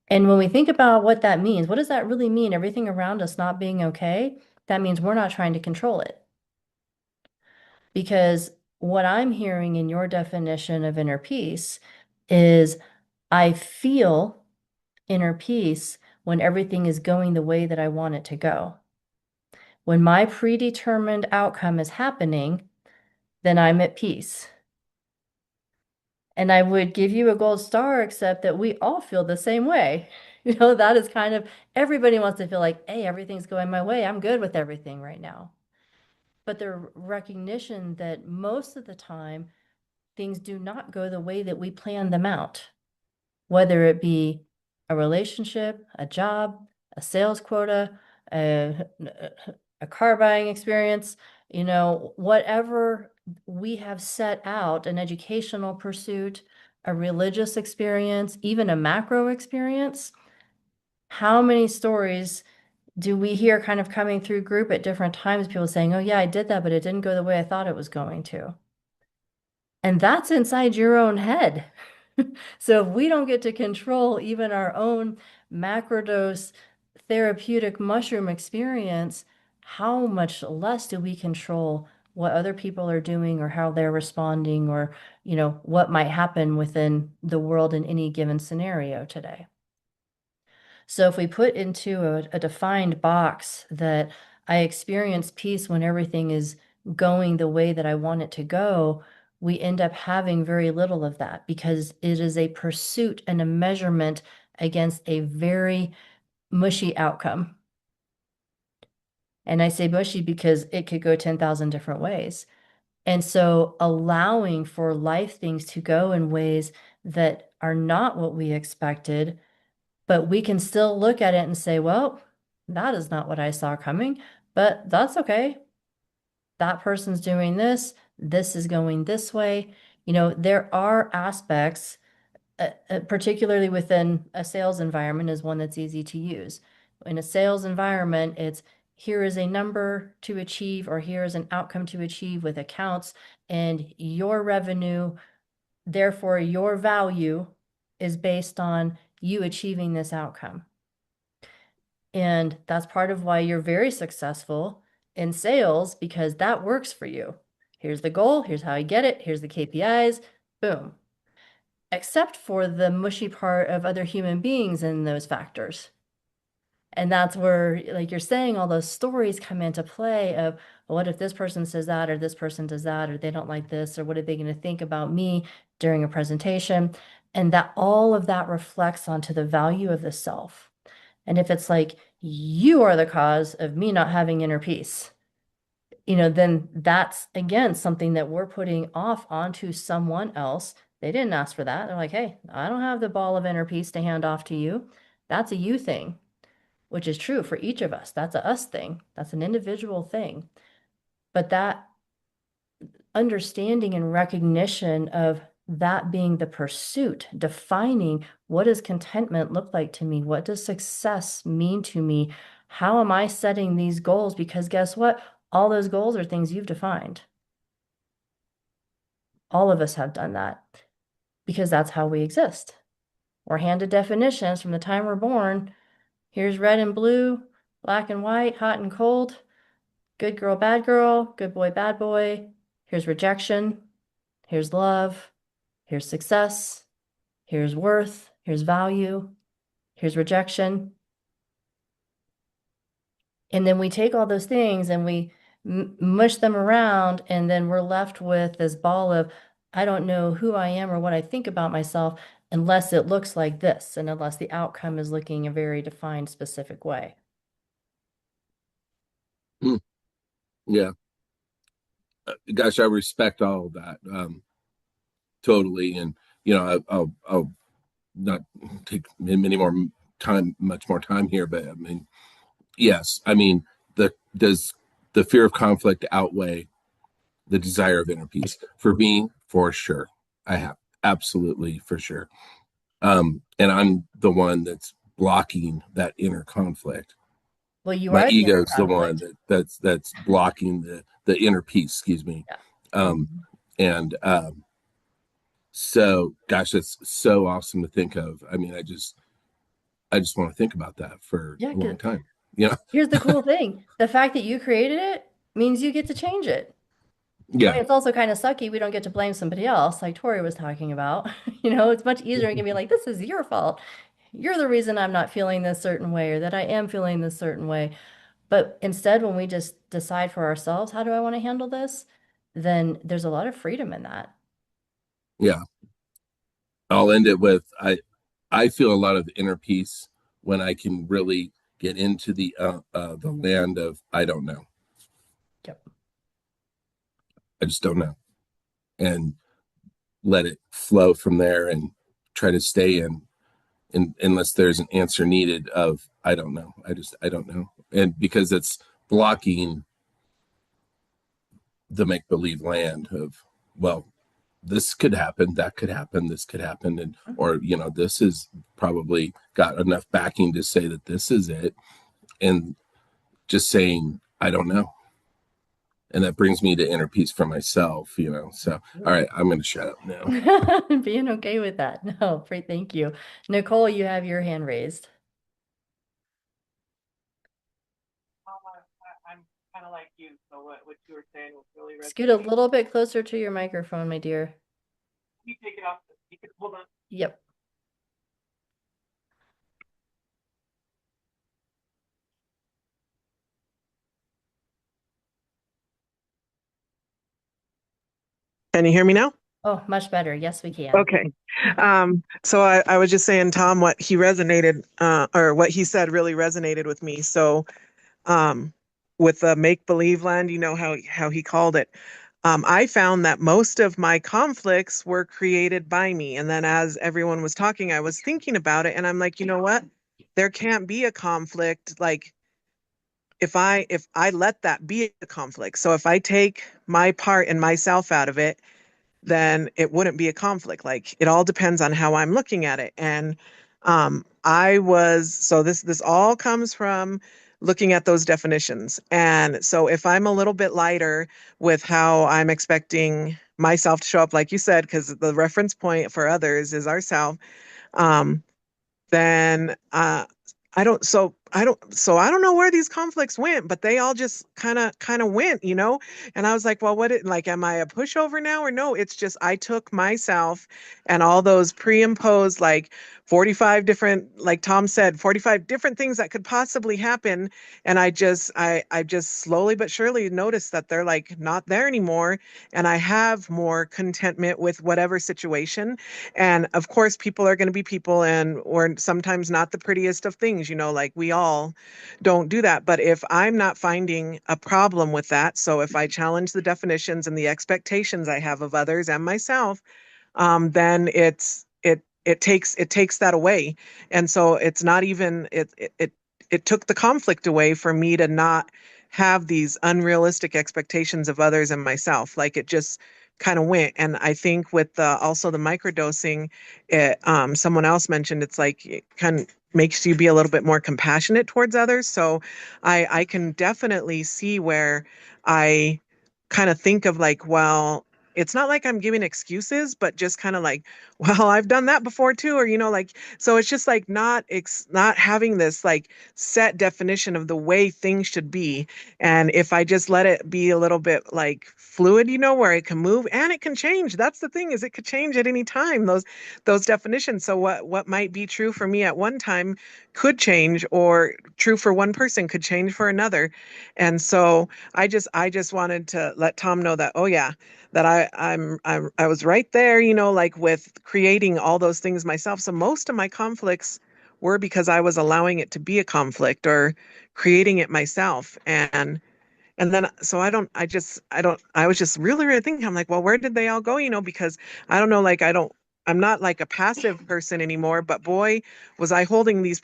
And when we think about what that means, what does that really mean? Everything around us not being okay? That means we're not trying to control it. Because what I'm hearing in your definition of inner peace is I feel inner peace when everything is going the way that I want it to go. When my predetermined outcome is happening, then I'm at peace. And I would give you a gold star, except that we all feel the same way. That is kind of, everybody wants to feel like, hey, everything's going my way. I'm good with everything right now. But the recognition that most of the time, things do not go the way that we plan them out, whether it be a relationship, a job, a sales quota, a car buying experience, whatever we have set out, an educational pursuit, a religious experience, even a macro experience. How many stories do we hear kind of coming through group at different times, people saying, oh yeah, I did that, but it didn't go the way I thought it was going to. And that's inside your own head. So if we don't get to control even our own macrodose therapeutic mushroom experience, how much less do we control what other people are doing or how they're responding or, what might happen within the world in any given scenario today? So if we put into a defined box that I experience peace when everything is going the way that I want it to go, we end up having very little of that because it is a pursuit and a measurement against a very mushy outcome. And I say mushy because it could go 10,000 different ways. And so allowing for life things to go in ways that are not what we expected, but we can still look at it and say, well, that is not what I saw coming, but that's okay. That person's doing this. This is going this way. There are aspects, particularly within a sales environment, is one that's easy to use. In a sales environment, it's here is a number to achieve, or here is an outcome to achieve with accounts, and your revenue, therefore your value, is based on you achieving this outcome. And that's part of why you're very successful in sales, because that works for you. Here's the goal, here's how I get it, here's the KPIs, boom. Except for the mushy part of other human beings in those factors. And that's where, like you're saying, all those stories come into play of, well, what if this person says that, or this person does that, or they don't like this, or what are they going to think about me during a presentation? And that all of that reflects onto the value of the self. And if it's like, you are the cause of me not having inner peace, then that's again something that we're putting off onto someone else. They didn't ask for that. They're like, hey, I don't have the ball of inner peace to hand off to you. That's a you thing, which is true for each of us. That's a us thing. That's an individual thing. But that understanding and recognition of that being the pursuit, defining what does contentment look like to me? What does success mean to me? How am I setting these goals? Because guess what? All those goals are things you've defined. All of us have done that because that's how we exist. We're handed definitions from the time we're born. Here's red and blue, black and white, hot and cold, good girl, good boy, bad boy. Here's rejection. Here's love. Here's success. Here's worth. Here's value. Here's rejection. And then we take all those things and we mush them around, and then we're left with this ball of, I don't know who I am or what I think about myself unless it looks like this, and unless the outcome is looking a very defined, specific way.
Yeah. Gosh, I respect all of that totally. And, I'll not take much more time here, but I mean, yes, I mean, does the fear of conflict outweigh the desire of inner peace? For me, for sure. I have absolutely, for sure. And I'm the one that's blocking that inner conflict.
Well, you
My
are the inner
ego's the one
conflict.
that's blocking the inner peace, excuse me.
Yeah.
And so gosh, that's so awesome to think of. I mean, I just want to think about that for
Yeah,
a long time. Yeah.
here's the cool thing. The fact that you created it means you get to change it. I
Yeah.
mean, it's also kind of sucky. We don't get to blame somebody else, like Tori was talking about. It's much easier to be like, this is your fault. You're the reason I'm not feeling this certain way, or that I am feeling this certain way. But instead, when we just decide for ourselves, how do I want to handle this? Then there's a lot of freedom in that.
Yeah. I'll end it with I feel a lot of inner peace when I can really get into the land of I don't know.
Yep.
I just don't know. And let it flow from there and try to stay in unless there's an answer needed of I don't know. I don't know. And because it's blocking the make believe land of, well, this could happen, that could happen, this could happen, and or this is probably got enough backing to say that this is it, and just saying I don't know. and that brings me to inner peace for myself, So, all right, I'm going to shut up now.
Being okay with that. No, great, thank you. Nicole, you have your hand raised.
I'm kind of like you. So what you were saying was really
Scoot a
resonating.
little bit closer to your microphone, my dear.
You take it off. You can hold on.
Yep.
Can you hear me now?
Oh, much better. Yes, we can.
Okay. So I was just saying, Tom, what he resonated, or what he said really resonated with me. So, um, with the make believe land, how he called it. I found that most of my conflicts were created by me. And then as everyone was talking, I was thinking about it, and I'm like, you know what? There can't be a conflict. Like if I let that be a conflict. So if I take my part and myself out of it, then it wouldn't be a conflict. Like it all depends on how I'm looking at it. And I was so this all comes from looking at those definitions. And so if I'm a little bit lighter with how I'm expecting myself to show up, like you said, because the reference point for others is ourself, um, then I don't know where these conflicts went, but they all just kind of went. And I was like, well, like, am I a pushover now or no? It's just I took myself and all those pre-imposed, like 45 different, like Tom said, 45 different things that could possibly happen. And I just slowly but surely noticed that they're like not there anymore. And I have more contentment with whatever situation. And of course, people are going to be people, and we're sometimes not the prettiest of things, like we all don't do that. But if I'm not finding a problem with that, so if I challenge the definitions and the expectations I have of others and myself, then it takes that away. And so it's not even it took the conflict away for me to not have these unrealistic expectations of others and myself. Like it just kind of went. And I think with also the microdosing, someone else mentioned it's like it kind of makes you be a little bit more compassionate towards others. So I can definitely see where I kind of think of like, well, it's not like I'm giving excuses, but just kind of like, well, I've done that before too, or like, so it's just like not having this like set definition of the way things should be. And if I just let it be a little bit like fluid, where it can move and it can change. That's the thing, is it could change at any time, those definitions. So what might be true for me at one time could change, or true for one person could change for another. And so I just wanted to let Tom know that, oh yeah, that I was right there, like with creating all those things myself. So most of my conflicts were because I was allowing it to be a conflict or creating it myself. And then, so I was just really, really thinking, I'm like, well, where did they all go? Because I don't know, like, I'm not like a passive person anymore, but boy, was I holding these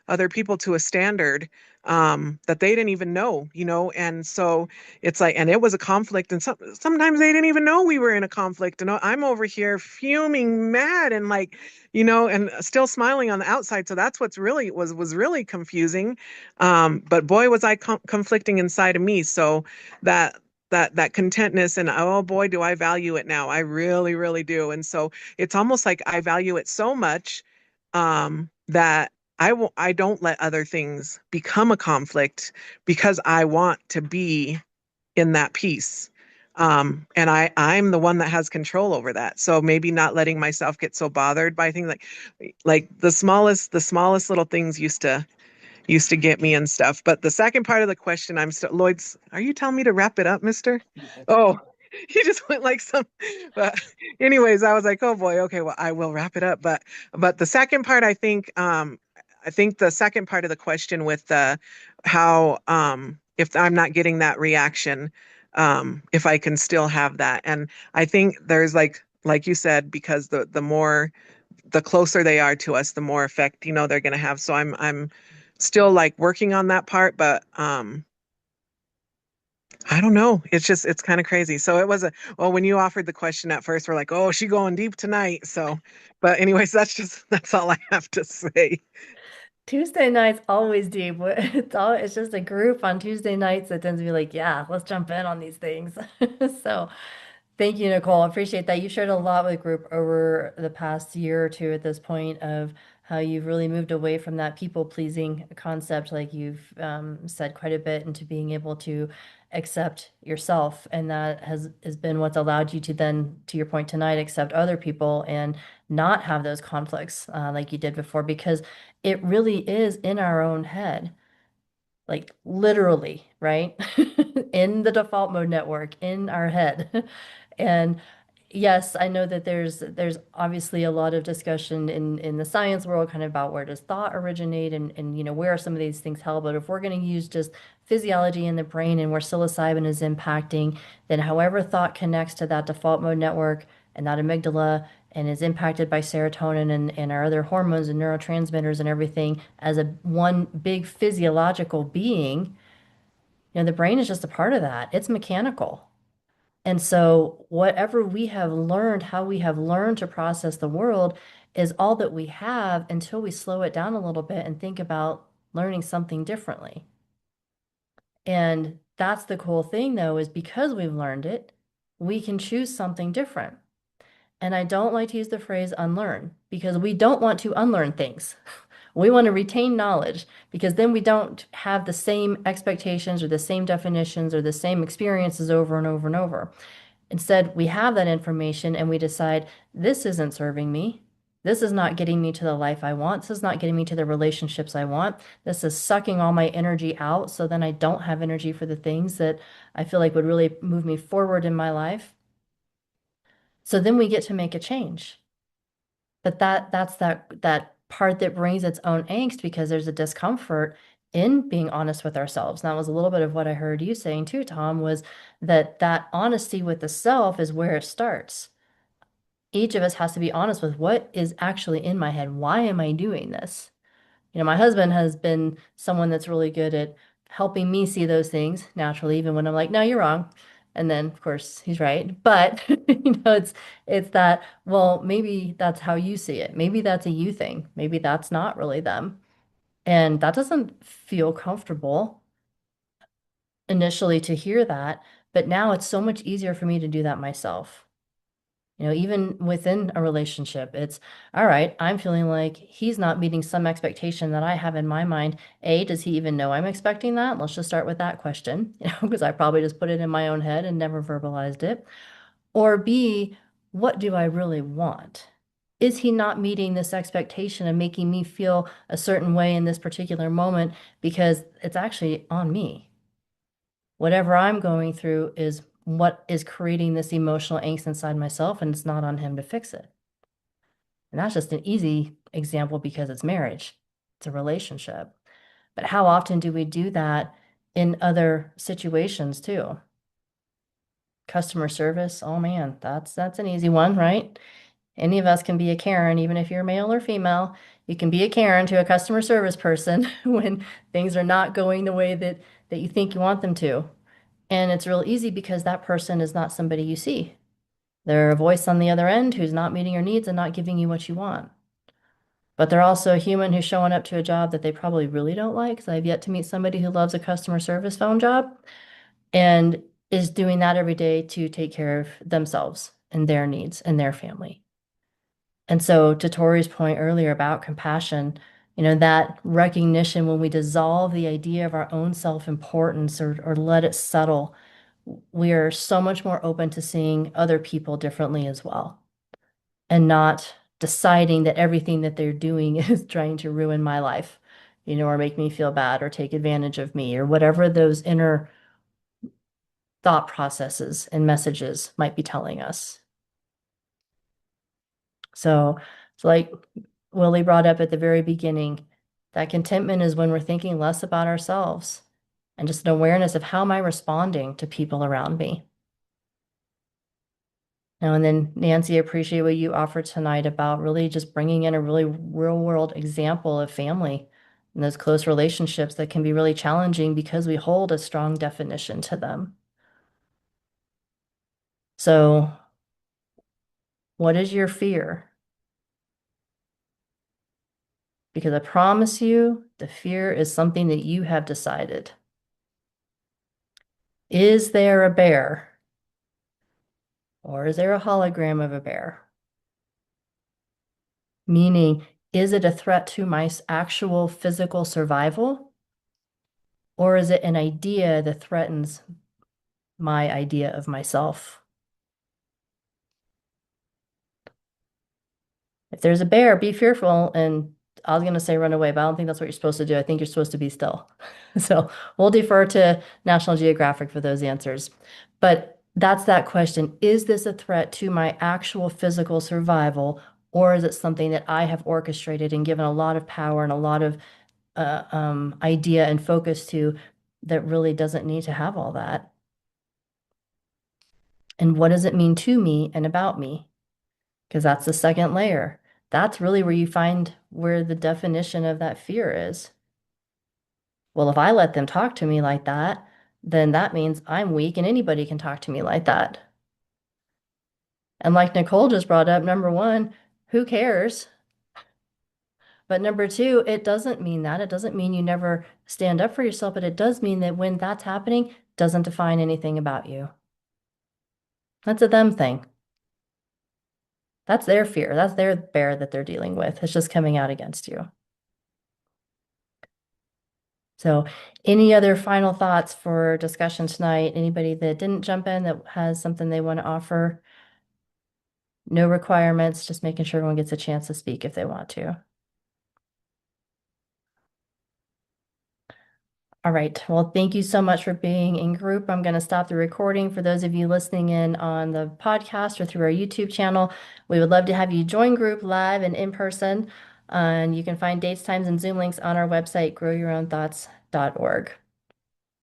other people to a standard, that they didn't even know. And so it's like, and it was a conflict, and sometimes they didn't even know we were in a conflict. And I'm over here fuming mad and like, and still smiling on the outside. So that's what's really was really confusing. But boy, was I conflicting inside of me. So that that contentness, and oh boy, do I value it now. I really, really do. And so it's almost like I value it so much, that I don't let other things become a conflict because I want to be in that peace. And I'm the one that has control over that. So maybe not letting myself get so bothered by things like the smallest little things used to get me and stuff. But the second part of the question, I'm still Lloyd's. Are you telling me to wrap it up, Mister? Oh, he just went like some. But anyways, I was like, oh boy, okay, well, I will wrap it up. But the second part, I think the second part of the question with the how, if I'm not getting that reaction, if I can still have that. And I think there's like you said, because the closer they are to us, the more effect, they're going to have. So I'm still like working on that part, but I don't know. It's kind of crazy. So it was well, when you offered the question at first, we're like, oh, she going deep tonight. So, but anyways, that's all I have to say.
Tuesday nights always deep. It's just a group on Tuesday nights that tends to be like, yeah, let's jump in on these things. So thank you, Nicole. I appreciate that. You shared a lot with group over the past year or two at this point of how you've really moved away from that people pleasing concept, like you've said quite a bit, into being able to accept yourself. And that has been what's allowed you to then, to your point tonight, accept other people and not have those conflicts like you did before, because it really is in our own head, like literally, right? In the default mode network in our head. And yes, I know that there's obviously a lot of discussion in the science world kind of about where does thought originate and where are some of these things held. But if we're going to use just physiology in the brain and where psilocybin is impacting, then however thought connects to that default mode network and that amygdala and is impacted by serotonin and our other hormones and neurotransmitters and everything as a one big physiological being, the brain is just a part of that. It's mechanical. And so whatever we have learned, how we have learned to process the world is all that we have until we slow it down a little bit and think about learning something differently. And that's the cool thing though, is because we've learned it, we can choose something different. And I don't like to use the phrase unlearn because we don't want to unlearn things. We want to retain knowledge because then we don't have the same expectations or the same definitions or the same experiences over and over and over. Instead, we have that information and we decide this isn't serving me. This is not getting me to the life I want. This is not getting me to the relationships I want. This is sucking all my energy out. So then I don't have energy for the things that I feel like would really move me forward in my life. So then we get to make a change. But that's that part that brings its own angst because there's a discomfort in being honest with ourselves. And that was a little bit of what I heard you saying too, Tom, was that honesty with the self is where it starts. Each of us has to be honest with what is actually in my head. Why am I doing this? My husband has been someone that's really good at helping me see those things naturally, even when I'm like, no, you're wrong. And then, of course, he's right. But, it's that, well, maybe that's how you see it. Maybe that's a you thing. Maybe that's not really them. And that doesn't feel comfortable initially to hear that. But now it's so much easier for me to do that myself. Even within a relationship, it's all right. I'm feeling like he's not meeting some expectation that I have in my mind. A, does he even know I'm expecting that? Let's just start with that question, because I probably just put it in my own head and never verbalized it. Or B, what do I really want? Is he not meeting this expectation and making me feel a certain way in this particular moment because it's actually on me? Whatever I'm going through is what is creating this emotional angst inside myself, and it's not on him to fix it. And that's just an easy example because it's marriage, it's a relationship. But how often do we do that in other situations too? Customer service, oh man, that's an easy one, right? Any of us can be a Karen, even if you're male or female. You can be a Karen to a customer service person when things are not going the way that you think you want them to. And it's real easy because that person is not somebody you see. They're a voice on the other end who's not meeting your needs and not giving you what you want. But they're also a human who's showing up to a job that they probably really don't like. Because I've yet to meet somebody who loves a customer service phone job and is doing that every day to take care of themselves and their needs and their family. And so, to Tori's point earlier about compassion, that recognition when we dissolve the idea of our own self-importance or let it settle, we are so much more open to seeing other people differently as well and not deciding that everything that they're doing is trying to ruin my life, or make me feel bad or take advantage of me or whatever those inner thought processes and messages might be telling us. So it's like Willie brought up at the very beginning, that contentment is when we're thinking less about ourselves and just an awareness of how am I responding to people around me. And then Nancy, I appreciate what you offered tonight about really just bringing in a really real world example of family and those close relationships that can be really challenging because we hold a strong definition to them. So, what is your fear? Because I promise you, the fear is something that you have decided. Is there a bear? Or is there a hologram of a bear? Meaning, is it a threat to my actual physical survival? Or is it an idea that threatens my idea of myself? If there's a bear, be fearful. And I was going to say run away, but I don't think that's what you're supposed to do. I think you're supposed to be still. So we'll defer to National Geographic for those answers. But that's that question. Is this a threat to my actual physical survival, or is it something that I have orchestrated and given a lot of power and a lot of idea and focus to that really doesn't need to have all that? And what does it mean to me and about me? Because that's the second layer. That's really where you find where the definition of that fear is. Well, if I let them talk to me like that, then that means I'm weak and anybody can talk to me like that. And like Nicole just brought up, number one, who cares? But number two, it doesn't mean that. It doesn't mean you never stand up for yourself, but it does mean that when that's happening, it doesn't define anything about you. That's a them thing. That's their fear. That's their bear that they're dealing with. It's just coming out against you. So, any other final thoughts for discussion tonight? Anybody that didn't jump in that has something they want to offer? No requirements, just making sure everyone gets a chance to speak if they want to. All right. Well, thank you so much for being in group. I'm going to stop the recording. For those of you listening in on the podcast or through our YouTube channel, we would love to have you join group live and in person. And you can find dates, times, and Zoom links on our website, growyourownthoughts.org.